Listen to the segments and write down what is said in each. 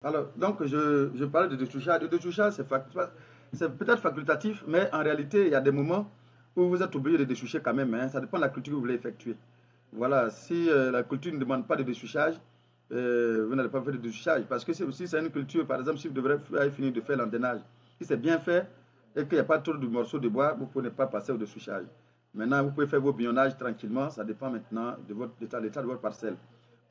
Alors, donc, je parlais de détouchage. Le détouchage, c'est peut-être facultatif, mais en réalité, il y a des moments où vous êtes obligé de détoucher quand même, hein. Ça dépend de la culture que vous voulez effectuer. Voilà, si la culture ne demande pas de détouchage, vous n'allez pas faire de détouchage. Parce que si c'est une culture, par exemple, si vous devrez finir de faire l'antenage, si c'est bien fait et qu'il n'y a pas trop de morceaux de bois, vous ne pouvez pas passer au détouchage. Maintenant, vous pouvez faire vos billonnages tranquillement, ça dépend maintenant de l'état de votre parcelle.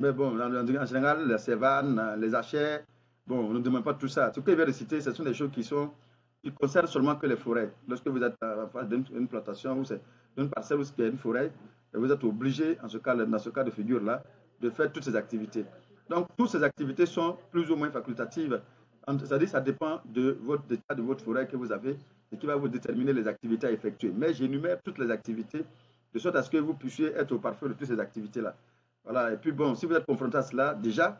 Mais bon, en général, les sévanes, les hachets, bon, on ne demande pas tout ça. Ce que je viens de citer, ce sont des choses qui concernent seulement que les forêts. Lorsque vous êtes en face d'une plantation ou d'une parcelle où il y a une forêt, vous êtes obligé, dans ce cas de figure-là, de faire toutes ces activités. Donc, toutes ces activités sont plus ou moins facultatives. C'est-à-dire que ça dépend de l'état de votre forêt que vous avez et qui va vous déterminer les activités à effectuer. Mais j'énumère toutes les activités de sorte à ce que vous puissiez être au parfait de toutes ces activités-là. Voilà. Et puis, bon, si vous êtes confronté à cela, déjà,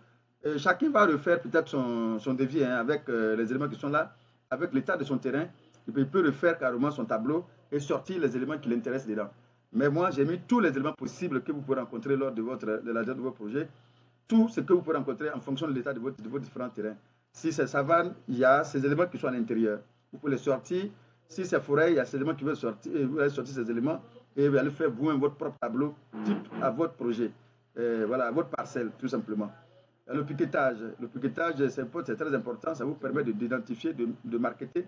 chacun va refaire peut-être son devis, hein, avec les éléments qui sont là, avec l'état de son terrain. Et puis, il peut refaire carrément son tableau et sortir les éléments qui l'intéressent dedans. Mais moi, j'ai mis tous les éléments possibles que vous pouvez rencontrer lors de vos projets, tout ce que vous pouvez rencontrer en fonction de l'état de vos différents terrains. Si c'est savane, il y a ces éléments qui sont à l'intérieur. Vous pouvez les sortir. Si c'est forêt, il y a ces éléments qui veulent sortir. Et vous allez sortir ces éléments et vous allez faire vous-même votre propre tableau type à votre projet. Voilà, à votre parcelle, tout simplement. Le piquetage, c'est très important. Ça vous permet d'identifier, de marketer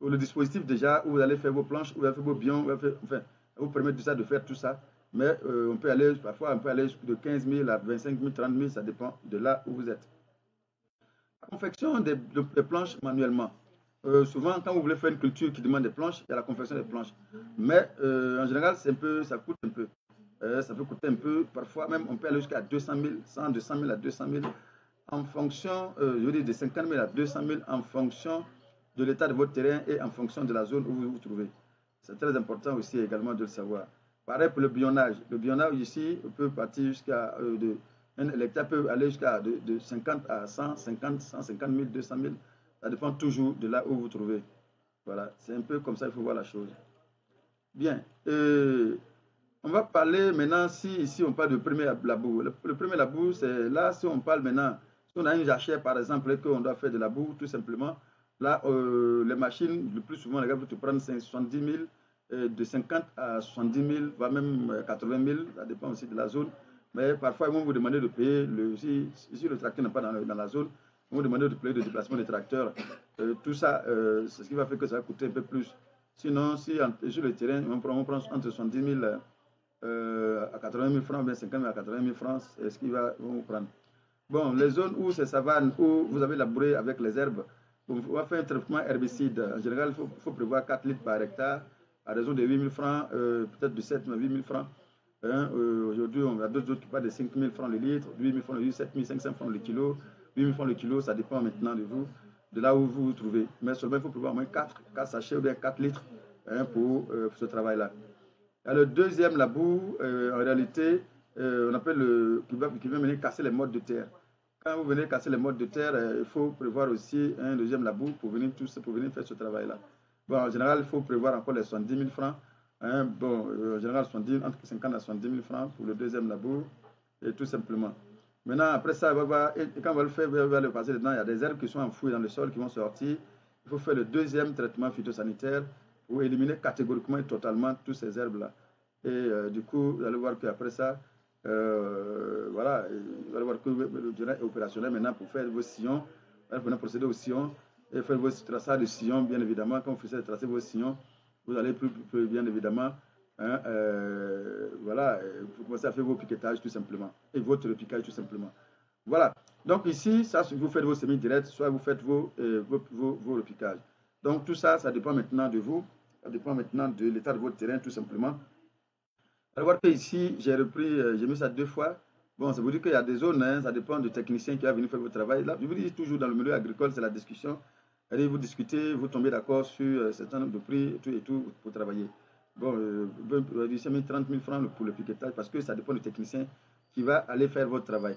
le dispositif déjà où vous allez faire vos planches, où vous allez faire vos bions, enfin, ça vous permet de faire tout ça. Mais parfois, on peut aller de 15 000 à 25 000, 30 000, ça dépend de là où vous êtes. La confection des planches manuellement. Souvent, quand vous voulez faire une culture qui demande des planches, il y a la confection des planches. Mais en général, ça coûte un peu. Ça peut coûter un peu. Parfois, même, on peut aller jusqu'à 200 000, 100, 200 000 à 200 000 en fonction, je veux dire, de 50 000 à 200 000 en fonction de l'état de votre terrain et en fonction de la zone où vous vous trouvez. C'est très important aussi également de le savoir. Pareil pour le bionnage. Le bionnage ici peut partir jusqu'à un hectare peut aller jusqu'à de 50 à 150, 150 000, 200 000. Ça dépend toujours de là où vous vous trouvez. Voilà, c'est un peu comme ça il faut voir la chose. Bien. On va parler maintenant, si ici on parle de premier labour. Le premier labour, c'est là, si on parle maintenant, si on a une jachère par exemple, et qu'on doit faire de labour, tout simplement, là, les machines, le plus souvent, les gars vont te prendre 70 000, de 50 à 70 000, voire même 80 000, ça dépend aussi de la zone. Mais parfois, ils vont vous demander de payer, si le tracteur n'est pas dans la zone, ils vont vous demander de payer le déplacement des tracteurs. Tout ça, c'est ce qui va faire que ça va coûter un peu plus. Sinon, si sur le terrain, on prend entre 70 000 à 80 000 francs, bien 50 000 à 80 000 francs, c'est ce qu'ils vont prendre. Bon, les zones où c'est savane, où vous avez labouré avec les herbes, on va faire un traitement herbicide. En général, il faut prévoir 4 litres par hectare à raison de 8 000 francs, peut-être de 7 000 à 8 000 francs. Hein, aujourd'hui, on a d'autres qui parlent de 5 000 francs le litre, 8 000 francs le litre, 7 500 francs le kilo, 8 000 francs le kilo, ça dépend maintenant de vous, de là où vous vous trouvez. Mais seulement, il faut prévoir au moins 4 sachets ou bien 4 litres, hein, pour ce travail-là. Le deuxième labour, en réalité, on appelle qui va venir casser les mottes de terre. Quand vous venez casser les mottes de terre, il faut prévoir aussi un deuxième labour pour venir faire ce travail-là. Bon, en général, il faut prévoir encore les 70 000 francs. Hein, bon, en général, entre 50 à 70 000 francs pour le deuxième labour, et tout simplement. Maintenant, après ça, et quand on va le faire, on va le passer dedans, il y a des herbes qui sont enfouies dans le sol qui vont sortir. Il faut faire le deuxième traitement phytosanitaire pour éliminer catégoriquement et totalement tous ces herbes-là. Et du coup, vous allez voir qu'après ça, voilà, vous allez voir que le terrain est opérationnel maintenant pour faire vos sillons. Vous allez procéder aux sillons et faire vos traçages de sillons, bien évidemment. Quand vous faites tracer vos sillons, vous allez plus bien évidemment, hein, voilà, vous commencez à faire vos piquetages tout simplement et votre repiquage tout simplement. Voilà. Donc ici, ça, vous faites vos semis directs, soit vous faites vos repiquages. Donc tout ça, ça dépend maintenant de vous, ça dépend maintenant de l'état de votre terrain tout simplement. Alors voir que ici, j'ai mis ça deux fois. Bon, ça veut dire qu'il y a des zones, hein, ça dépend du technicien qui va venir faire votre travail. Là, je vous dis toujours dans le milieu agricole, c'est la discussion. Allez, vous discutez, vous tombez d'accord sur un certain nombre de prix et tout pour travailler. Bon, j'ai mis 30 000 francs pour le piquetage parce que ça dépend du technicien qui va aller faire votre travail.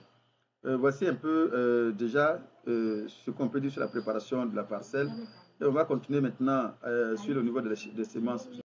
Voici un peu déjà ce qu'on peut dire sur la préparation de la parcelle. Et on va continuer maintenant sur le niveau des semences.